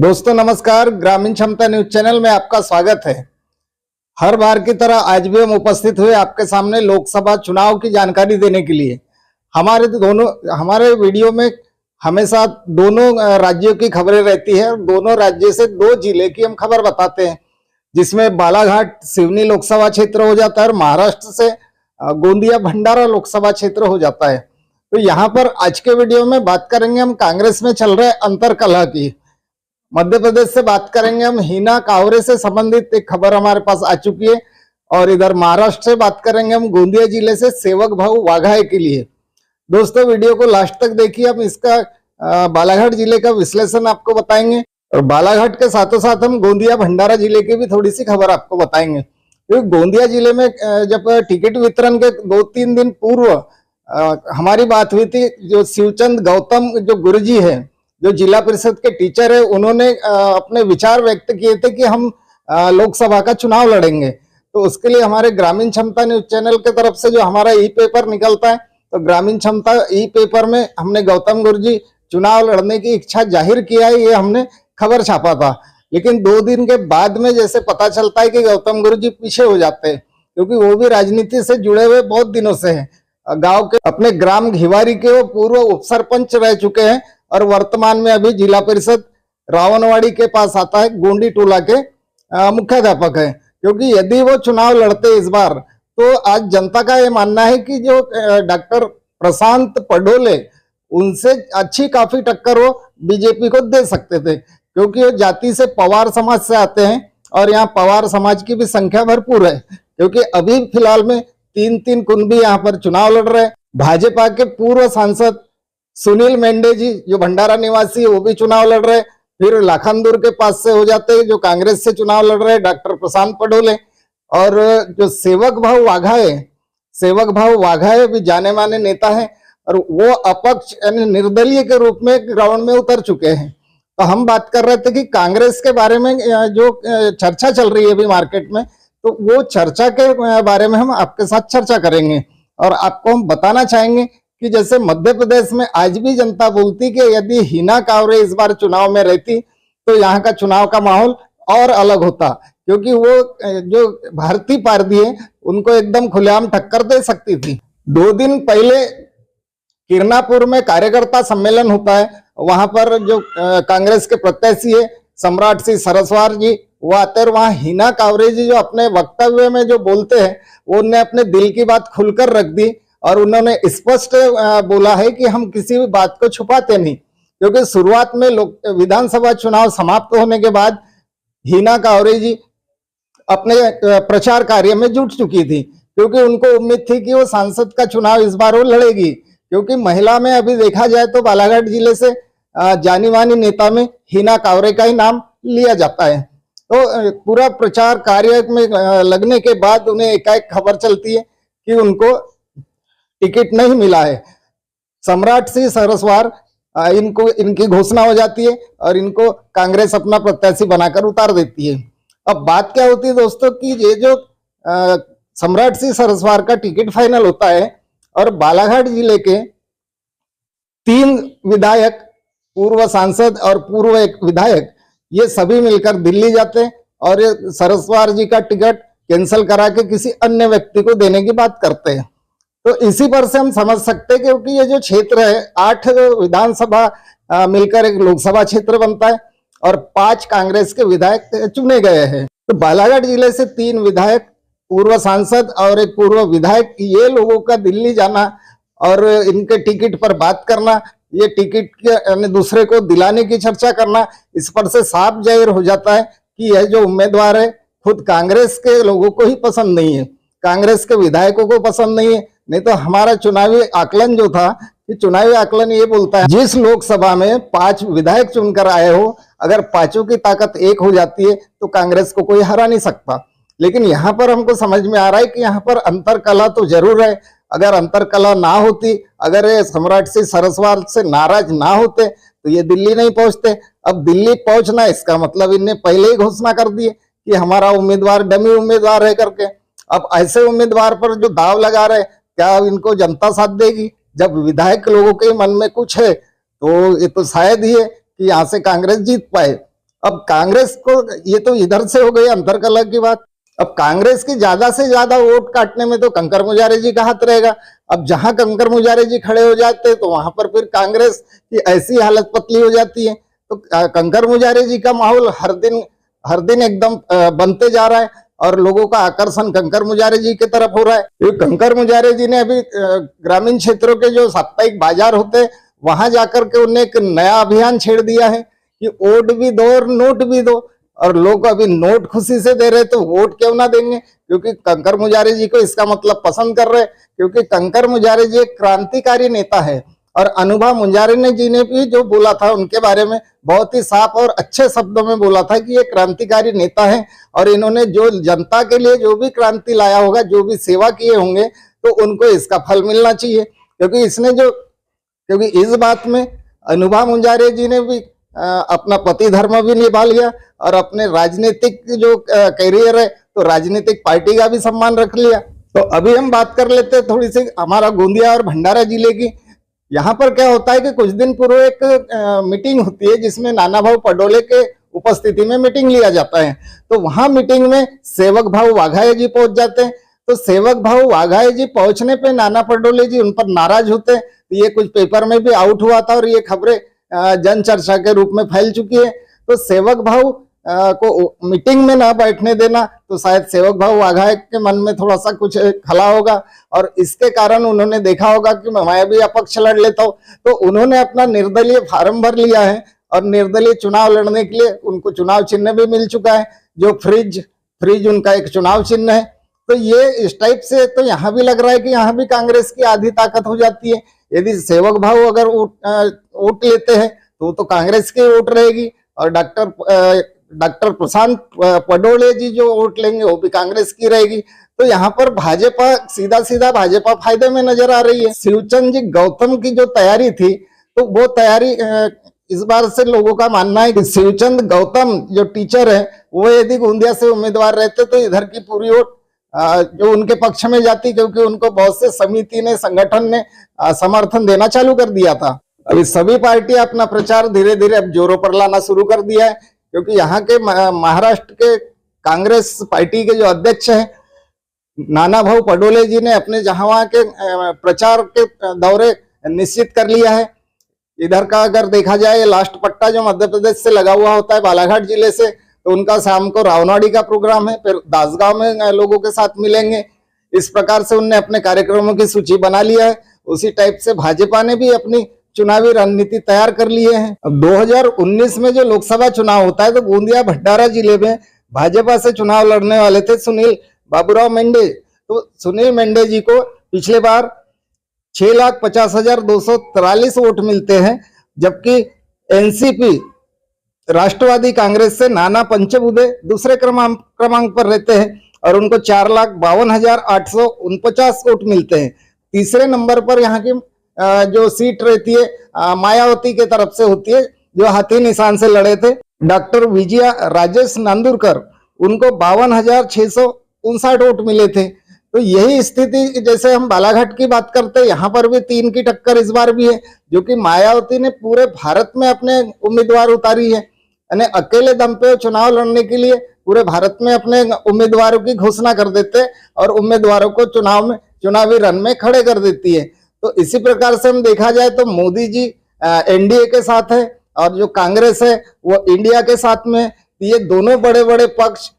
दोस्तों नमस्कार। ग्रामीण क्षमता न्यूज चैनल में आपका स्वागत है। हर बार की तरह आज भी हम उपस्थित हुए आपके सामने लोकसभा चुनाव की जानकारी देने के लिए। हमारे वीडियो में हमेशा दोनों राज्यों की खबरें रहती है। दोनों राज्य से दो जिले की हम खबर बताते हैं, जिसमें बालाघाट सिवनी लोकसभा क्षेत्र हो जाता है और महाराष्ट्र से गोंदिया भंडारा लोकसभा क्षेत्र हो जाता है। तो यहाँ पर आज के वीडियो में बात करेंगे हम कांग्रेस में चल रहे अंतरकलह की। मध्य प्रदेश से बात करेंगे हम हिना कांवरे से संबंधित एक खबर हमारे पास आ चुकी है, और इधर महाराष्ट्र से बात करेंगे हम गोंदिया जिले से सेवक भाऊ वाघाए के लिए। दोस्तों वीडियो को लास्ट तक देखिए। हम इसका बालाघाट जिले का विश्लेषण आपको बताएंगे, और बालाघाट के साथों साथ हम गोंदिया भंडारा जिले की भी थोड़ी सी खबर आपको बताएंगे। क्योंकि गोंदिया जिले में जब टिकट वितरण के 2-3 दिन पूर्व हमारी बात हुई थी, जो शिवचंद गौतम जो गुरुजी है, जो जिला परिषद के टीचर है, उन्होंने अपने विचार व्यक्त किए थे कि हम लोकसभा का चुनाव लड़ेंगे। तो उसके लिए हमारे ग्रामीण क्षमता न्यूज चैनल की तरफ से जो हमारा ई पेपर निकलता है, तो ग्रामीण क्षमता ई पेपर में हमने गौतम गुरुजी चुनाव लड़ने की इच्छा जाहिर किया है, ये हमने खबर छापा था। लेकिन 2 दिन के बाद में जैसे पता चलता है कि गौतम गुरुजी पीछे हो जाते हैं, क्योंकि वो भी राजनीति से जुड़े हुए बहुत दिनों से हैं। गांव के अपने ग्राम घिवारी के वो पूर्व उप सरपंच रह चुके हैं, और वर्तमान में अभी जिला परिषद रावणवाड़ी के पास आता है, गोंडी टोला के मुख्याध्यापक है। क्योंकि यदि वो चुनाव लड़ते इस बार, तो आज जनता का ये मानना है कि जो डॉक्टर प्रशांत पडोले, उनसे अच्छी काफी टक्कर वो बीजेपी को दे सकते थे। क्योंकि वो जाति से पवार समाज से आते हैं, और यहाँ पवार समाज की भी संख्या भरपूर है। क्योंकि अभी फिलहाल में 3 कुनबी यहाँ पर चुनाव लड़ रहे हैं। भाजपा के पूर्व सांसद सुनील मेंढे जी, जो भंडारा निवासी है, वो भी चुनाव लड़ रहे। फिर लाखनदूर के पास से हो जाते हैं, जो कांग्रेस से चुनाव लड़ रहे डॉक्टर प्रशांत पडोले। और जो सेवक भाऊ वाघाए भी जाने माने नेता है, और वो अपक्ष यानी निर्दलीय के रूप में ग्राउंड में उतर चुके हैं। तो हम बात कर रहे थे कि कांग्रेस के बारे में जो चर्चा चल रही है अभी मार्केट में, तो वो चर्चा के बारे में हम आपके साथ चर्चा करेंगे। और आपको हम बताना चाहेंगे कि जैसे मध्य प्रदेश में आज भी जनता बोलती कि यदि हिना कांवरे इस बार चुनाव में रहती, तो यहाँ का चुनाव का माहौल और अलग होता। क्योंकि वो जो भारतीय पार्टी है, उनको एकदम खुलेआम टक्कर दे सकती थी। 2 दिन पहले किरनापुर में कार्यकर्ता सम्मेलन होता है। वहां पर जो कांग्रेस के प्रत्याशी है सम्राट सिंह सरस्वार जी, वो आते हैं। वहां हिना कांवरे जी जो अपने वक्तव्य में जो बोलते हैं, वो उन्होंने अपने दिल की बात खुलकर रख दी, और उन्होंने स्पष्ट बोला है कि हम किसी भी बात को छुपाते नहीं। क्योंकि शुरुआत में विधानसभा चुनाव समाप्त होने के बाद हिना कांवरे जी अपने प्रचार कार्य में जुट चुकी थी, क्योंकि उनको उम्मीद थी कि वो सांसद का चुनाव इस बार वो लड़ेगी। क्योंकि महिला में अभी देखा जाए तो बालाघाट जिले से जानी मानी नेता में हिना कांवरे का ही नाम लिया जाता है। तो पूरा प्रचार कार्य में लगने के बाद उन्हें एकाएक खबर चलती है कि उनको टिकट नहीं मिला है। सम्राट सिंह सरस्वार इनकी घोषणा हो जाती है, और इनको कांग्रेस अपना प्रत्याशी बनाकर उतार देती है। अब बात क्या होती है दोस्तों कि ये जो सम्राट सिंह सरस्वार का टिकट फाइनल होता है, और बालाघाट जिले के 3 विधायक, पूर्व सांसद और पूर्व एक विधायक, ये सभी मिलकर दिल्ली जाते हैं, और ये सरस्वार जी का टिकट कैंसिल करा के किसी अन्य व्यक्ति को देने की बात करते हैं। तो इसी पर से हम समझ सकते हैं, क्योंकि ये जो क्षेत्र है 8 विधानसभा मिलकर एक लोकसभा क्षेत्र बनता है, और 5 कांग्रेस के विधायक चुने गए हैं। तो बालाघाट जिले से 3 विधायक, पूर्व सांसद और एक पूर्व विधायक, ये लोगों का दिल्ली जाना और इनके टिकट पर बात करना, ये टिकट के दूसरे को दिलाने की चर्चा करना, इस पर से साफ जाहिर हो जाता है कि यह जो उम्मीदवार है खुद कांग्रेस के लोगों को ही पसंद नहीं है, कांग्रेस के विधायकों को पसंद नहीं है। नहीं तो हमारा चुनावी आकलन जो था, कि चुनावी आकलन ये बोलता है जिस लोकसभा में 5 विधायक चुनकर आए हो, अगर 5 की ताकत 1 हो जाती है, तो कांग्रेस को कोई हरा नहीं सकता। लेकिन यहाँ पर हमको समझ में आ रहा है कि यहाँ पर अंतरकलह तो जरूर है। अगर अंतरकलह ना होती, अगर ये सम्राट सिंह सरस्वार से नाराज ना होते, तो ये दिल्ली नहीं पहुंचते। अब दिल्ली पहुंचना, इसका मतलब इन्हें पहले ही घोषणा कर दी कि हमारा उम्मीदवार डमी उम्मीदवार है करके। अब ऐसे उम्मीदवार पर जो दाव लगा रहे, क्या इनको जनता साथ देगी? जब विधायक लोगों के मन में कुछ है, तो ये तो शायद ही है कि यहाँ से कांग्रेस जीत पाए। अब कांग्रेस को, ये तो इधर से हो गई अंतरकलह की बात। अब कांग्रेस की ज्यादा से ज्यादा वोट काटने में तो कंकर मुजारे जी का हाथ रहेगा। अब जहां कंकर मुजारे जी खड़े हो जाते तो वहां पर फिर कांग्रेस की ऐसी हालत पतली हो जाती है। तो कंकर मुजारे जी का माहौल हर दिन एकदम बनते जा रहा है और लोगों का आकर्षण कंकर मुजारे जी की तरफ हो रहा है। क्योंकि कंकर मुजारे जी ने अभी ग्रामीण क्षेत्रों के जो साप्ताहिक बाजार होते हैं वहां जाकर के उन्हें एक नया अभियान छेड़ दिया है कि वोट भी दो और नोट भी दो। और लोग अभी नोट खुशी से दे रहे तो वोट क्यों ना देंगे, क्योंकि कंकर मुजारे जी को इसका मतलब पसंद कर रहे। क्योंकि कंकर मुजारे जी एक क्रांतिकारी नेता है और अनुभा मुंजारे जी ने भी जो बोला था उनके बारे में बहुत ही साफ और अच्छे शब्दों में बोला था कि ये क्रांतिकारी नेता है और इन्होंने जो जनता के लिए जो भी क्रांति लाया होगा, जो भी सेवा किए होंगे, तो उनको इसका फल मिलना चाहिए। क्योंकि इस बात में अनुभा मुंजारे जी ने भी अपना पति धर्म भी निभा लिया और अपने राजनीतिक जो करियर है तो राजनीतिक पार्टी का भी सम्मान रख लिया। तो अभी हम बात कर लेते हैं थोड़ी सी हमारा गोंदिया और भंडारा जिले की। यहाँ पर क्या होता है कि कुछ दिन पूर्व एक मीटिंग होती है जिसमें नाना भाऊ पडोले के उपस्थिति में मीटिंग लिया जाता है। तो वहां मीटिंग में सेवक भाऊ वाघाये जी पहुंच जाते हैं। तो सेवक भाऊ वाघाये जी पहुंचने पे नाना पडोले जी उन पर नाराज होते हैं। तो ये कुछ पेपर में भी आउट हुआ था और ये खबरें जन चर्चा के रूप में फैल चुकी है। तो सेवक भाऊ को मीटिंग में ना बैठने देना तो शायद सेवक भाऊ वाघाये के मन में थोड़ा सा कुछ खला होगा और इसके कारण उन्होंने देखा होगा कि मैं भी अपक्ष लड़ लेता हूँ। तो उन्होंने अपना निर्दलीय फार्म भर लिया है और निर्दलीय चुनाव लड़ने के लिए उनको चुनाव चिन्ह भी मिल चुका है, जो फ्रिज उनका एक चुनाव चिन्ह है। तो ये इस टाइप से तो यहाँ भी लग रहा है कि यहाँ भी कांग्रेस की आधी ताकत हो जाती है। यदि सेवक भाऊ अगर वोट लेते हैं तो कांग्रेस की वोट रहेगी और डॉक्टर प्रशांत पडोले जी जो वोट लेंगे वो भी कांग्रेस की रहेगी। तो यहाँ पर भाजपा सीधा भाजपा फायदे में नजर आ रही है। शिवचंद जी गौतम की जो तैयारी थी तो वो तैयारी इस बार से लोगों का मानना है कि शिवचंद गौतम जो टीचर है वो यदि गोंदिया से उम्मीदवार रहते तो इधर की पूरी वोट जो उनके पक्ष में जाती, क्योंकि उनको बहुत से समिति ने, संगठन ने समर्थन देना चालू कर दिया था। अभी सभी पार्टियां अपना प्रचार धीरे धीरे अब जोरों पर लाना शुरू कर दिया है, क्योंकि यहाँ के महाराष्ट्र के कांग्रेस पार्टी के जो अध्यक्ष हैं नाना भाऊ पडोले जी ने अपने जहां के प्रचार के दौरे निश्चित कर लिया है। इधर का अगर देखा जाए लास्ट पट्टा जो मध्य प्रदेश से लगा हुआ होता है बालाघाट जिले से, तो उनका शाम को रावनाड़ी का प्रोग्राम है, फिर दासगांव में लोगों के साथ मिलेंगे। इस प्रकार से उनने अपने कार्यक्रमों की सूची बना लिया है। उसी टाइप से भाजपा ने भी अपनी चुनावी रणनीति तैयार कर लिए हैं। अब 2019 में जो लोकसभा चुनाव होता है तो गोंदिया भंडारा जिले में भाजपा से चुनाव लड़ने वाले थे सुनील बाबूराव मेंढे। तो सुनील मेंढे जी को पिछले बार 6,50,243 वोट मिलते हैं, जबकि एनसीपी राष्ट्रवादी कांग्रेस से नाना पंचबुधे दूसरे क्रमांक पर रहते हैं और उनको 4,52,849 वोट मिलते हैं। तीसरे नंबर पर यहाँ की जो सीट रहती है मायावती के तरफ से होती है, जो हाथी निशान से लड़े थे डॉक्टर विजया राजेश नांदुरकर, उनको 52,659 वोट मिले थे। तो यही स्थिति जैसे हम बालाघाट की बात करते हैं, यहाँ पर भी 3 की टक्कर इस बार भी है, जो कि मायावती ने पूरे भारत में अपने उम्मीदवार उतारी है। यानी अकेले दम पे चुनाव लड़ने के लिए पूरे भारत में अपने उम्मीदवारों की घोषणा कर देते और उम्मीदवारों को चुनावी रण में खड़े कर देती है। तो इसी प्रकार से हम देखा जाए तो मोदी जी एनडीए के साथ है और जो कांग्रेस है वो इंडिया के साथ में। ये दोनों बड़े बड़े पक्ष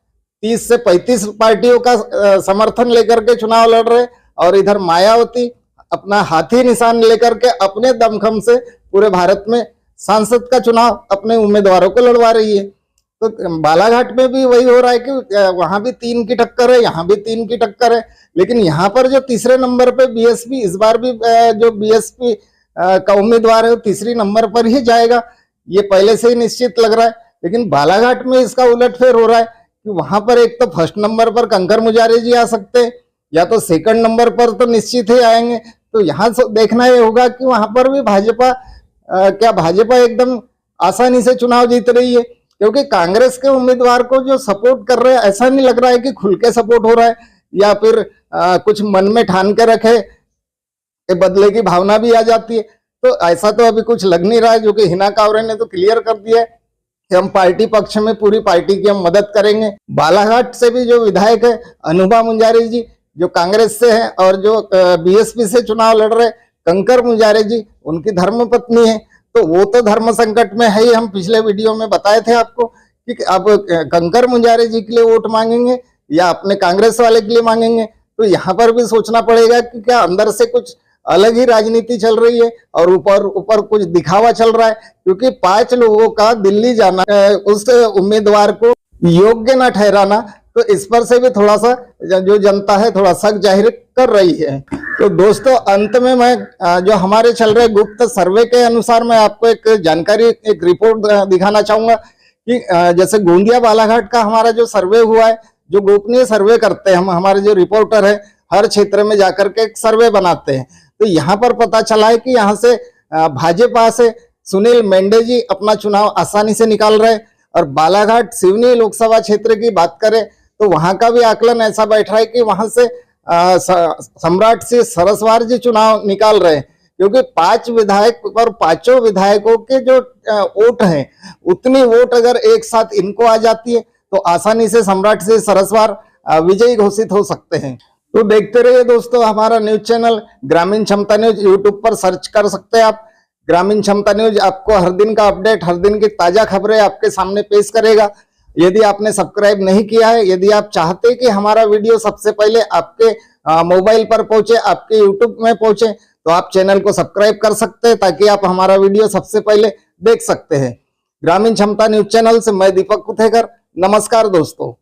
30 से 35 पार्टियों का समर्थन लेकर के चुनाव लड़ रहे और इधर मायावती अपना हाथी निशान लेकर के अपने दमखम से पूरे भारत में सांसद का चुनाव अपने उम्मीदवारों को लड़वा रही है। तो बालाघाट में भी वही हो रहा है कि वहां भी 3 की टक्कर है, यहाँ भी 3 की टक्कर है। लेकिन यहाँ पर जो तीसरे नंबर पे बीएसपी, इस बार भी जो बीएसपी का उम्मीदवार है वो तीसरी नंबर पर ही जाएगा, ये पहले से ही निश्चित लग रहा है। लेकिन बालाघाट में इसका उलटफेर हो रहा है कि वहां पर एक तो फर्स्ट नंबर पर कंकर मुजारे जी आ सकते हैं या तो सेकंड नंबर पर तो निश्चित ही आएंगे। तो यहाँ देखना ये होगा कि वहां पर भी भाजपा एकदम आसानी से चुनाव जीत रही है, क्योंकि कांग्रेस के उम्मीदवार को जो सपोर्ट कर रहे हैं ऐसा नहीं लग रहा है कि खुल के सपोर्ट हो रहा है या फिर कुछ मन में ठान के रखे बदले की भावना भी आ जाती है। तो ऐसा तो अभी कुछ लग नहीं रहा है, जो कि हिना कांवरे ने तो क्लियर कर दिया है हम पार्टी पक्ष में पूरी पार्टी की हम मदद करेंगे। बालाघाट से भी जो विधायक है अनुभा मुंजारे जी, जो कांग्रेस से है, और जो बीएसपी से चुनाव लड़ रहे कंकर मुंजारे जी, उनकी धर्मपत्नी है, तो वो तो धर्म संकट में है ही। हम पिछले वीडियो में बताए थे आपको कि अब कंकर मुंजारे जी के लिए वोट मांगेंगे या अपने कांग्रेस वाले के लिए मांगेंगे। तो यहाँ पर भी सोचना पड़ेगा कि क्या अंदर से कुछ अलग ही राजनीति चल रही है और ऊपर ऊपर कुछ दिखावा चल रहा है, क्योंकि 5 लोगों का दिल्ली जाना, उस उम्मीदवार को योग्य न ठहराना, तो इस पर से भी थोड़ा सा जो जनता है थोड़ा शक जाहिर कर रही है। तो दोस्तों, अंत में मैं जो हमारे चल रहे गुप्त सर्वे के अनुसार मैं आपको एक जानकारी, एक रिपोर्ट दिखाना चाहूंगा कि जैसे गोंदिया बालाघाट का हमारा जो सर्वे हुआ है, जो गोपनीय सर्वे करते हैं हम, हमारे जो रिपोर्टर है हर क्षेत्र में जाकर के एक सर्वे बनाते हैं, तो यहाँ पर पता चला है कि यहाँ से भाजपा से सुनील मेंढे जी अपना चुनाव आसानी से निकाल रहे हैं। और बालाघाट सिवनी लोकसभा क्षेत्र की बात करें तो वहां का भी आकलन ऐसा बैठ रहा है कि वहां से सम्राट सिंह सरस्वार जी चुनाव निकाल रहे हैं, क्योंकि 5 विधायक और 5 विधायकों के जो वोट हैं, उतनी वोट अगर एक साथ इनको आ जाती है तो आसानी से सम्राट सिंह सरस्वार विजयी घोषित हो सकते हैं। तो देखते रहिए दोस्तों हमारा न्यूज चैनल ग्रामीण क्षमता न्यूज, यूट्यूब पर सर्च कर सकते हैं आप। ग्रामीण क्षमता न्यूज आपको हर दिन का अपडेट, हर दिन की ताजा खबरें आपके सामने पेश करेगा। यदि आपने सब्सक्राइब नहीं किया है, यदि आप चाहते हैं कि हमारा वीडियो सबसे पहले आपके मोबाइल पर पहुंचे, आपके यूट्यूब में पहुंचे, तो आप चैनल को सब्सक्राइब कर सकते हैं ताकि आप हमारा वीडियो सबसे पहले देख सकते हैं। ग्रामीण क्षमता न्यूज चैनल से मैं दीपक कुथेकर, नमस्कार दोस्तों।